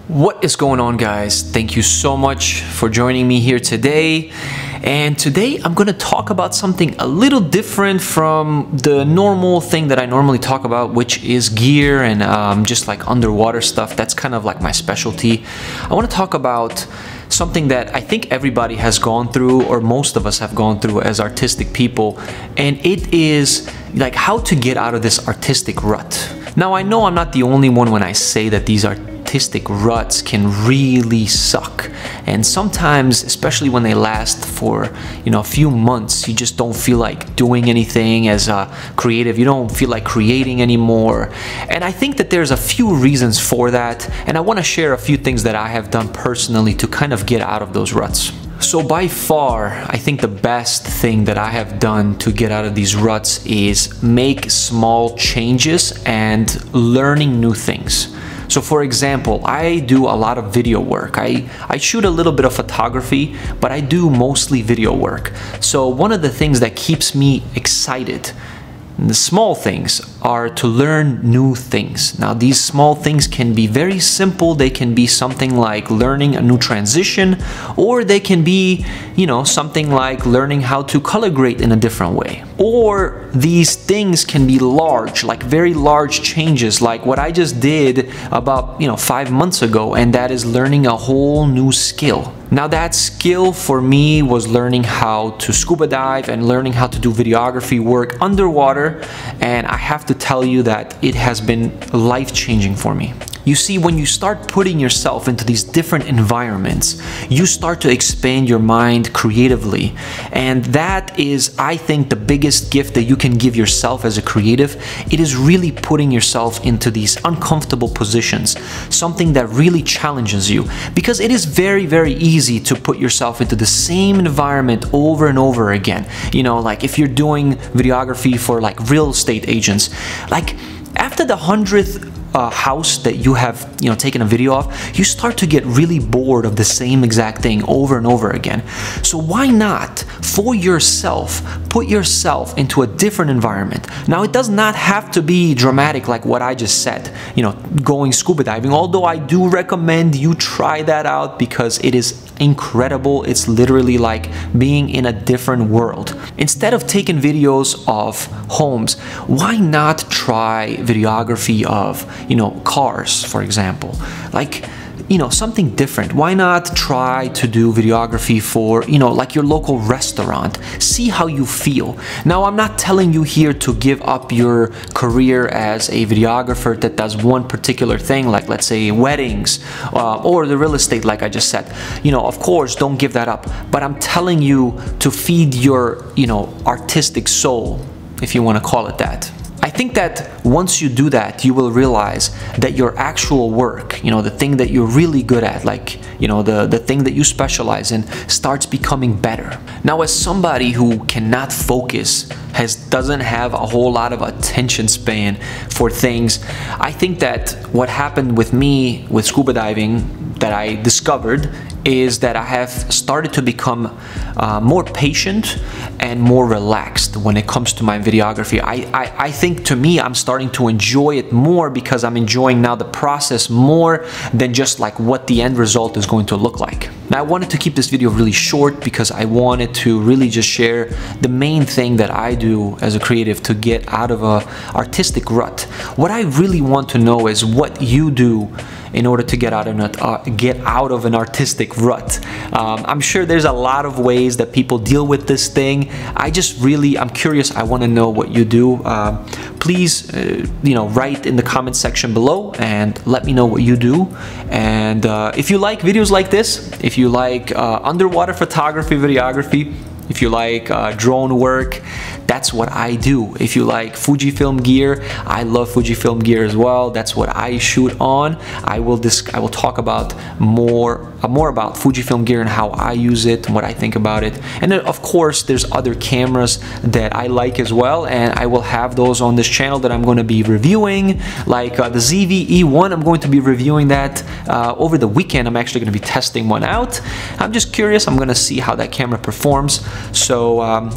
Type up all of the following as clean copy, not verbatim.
What is going on, guys? Thank you so much for joining me here today. And today I'm going to talk about something a little different from the normal thing that I normally talk about, which is gear and just like underwater stuff. That's kind of like my specialty. I want to talk about something that I think everybody has gone through, or most of us have gone through as artistic people, and it is like how to get out of this artistic rut. Now, I know I'm not the only one when I say that these artistic ruts can really suck, and sometimes, especially when they last for a few months, you just don't feel like doing anything as a creative. You don't feel like creating anymore, and I think that there's a few reasons for that, and I want to share a few things that I have done personally to kind of get out of those ruts. So by far, I think the best thing that I have done to get out of these ruts is make small changes and learning new things. So for example, I do a lot of video work. I shoot a little bit of photography, but I do mostly video work. So one of the things that keeps me excited, the small things, are to learn new things. Now, these small things can be very simple. They can be something like learning a new transition, or they can be, something like learning how to color grade in a different way. Or these things can be large, like very large changes, like what I just did about, 5 months ago, and that is learning a whole new skill. Now, that skill for me was learning how to scuba dive and learning how to do videography work underwater, and I have to tell you that it has been life-changing for me. You see, when you start putting yourself into these different environments, you start to expand your mind creatively, and that is, I think, the biggest gift that you can give yourself as a creative. It is really putting yourself into these uncomfortable positions, something that really challenges you, because it is very, very easy to put yourself into the same environment over and over again. Like if you're doing videography for like real estate agents, like after the 100th house that you have taken a video of, you start to get really bored of the same exact thing over and over again. So why not, for yourself, put yourself into a different environment? Now, it does not have to be dramatic like what I just said, going scuba diving, although I do recommend you try that out because it is incredible. It's literally like being in a different world. Instead of taking videos of homes, why not try videography of cars, for example? Like, something different. Why not try to do videography for, like your local restaurant? See how you feel. Now, I'm not telling you here to give up your career as a videographer that does one particular thing, like let's say weddings or the real estate, like I just said. Of course, don't give that up. But I'm telling you to feed your, artistic soul, if you want to call it that. I think that once you do that, you will realize that your actual work, the thing that you're really good at, like, the thing that you specialize in, starts becoming better. Now, as somebody who cannot focus, doesn't have a whole lot of attention span for things, I think that what happened with me with scuba diving that I discovered is that I have started to become more patient and more relaxed when it comes to my videography. I think, to me, I'm starting to enjoy it more because I'm enjoying now the process more than just like what the end result is going to look like. Now, I wanted to keep this video really short because I wanted to really just share the main thing that I do as a creative to get out of a artistic rut. What I really want to know is what you do in order to get out of an artistic rut. I'm sure there's a lot of ways that people deal with this thing. I'm curious. I want to know what you do. Please, write in the comment section below and let me know what you do. And if you like videos like this, if you like underwater photography, videography, if you like drone work, that's what I do. If you like Fujifilm gear, I love Fujifilm gear as well. That's what I shoot on. I will talk about more more about Fujifilm gear and how I use it and what I think about it. And then of course there's other cameras that I like as well, and I will have those on this channel that I'm going to be reviewing, like the ZV-E1. I'm going to be reviewing that over the weekend. I'm actually going to be testing one out. I'm just curious. I'm going to see how that camera performs. So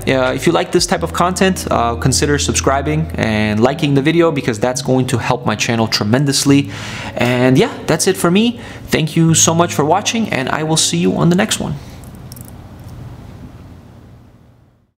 if you like this type of content, consider subscribing and liking the video, because that's going to help my channel tremendously. And yeah, that's it for me. Thank you so much for watching, and I will see you on the next one.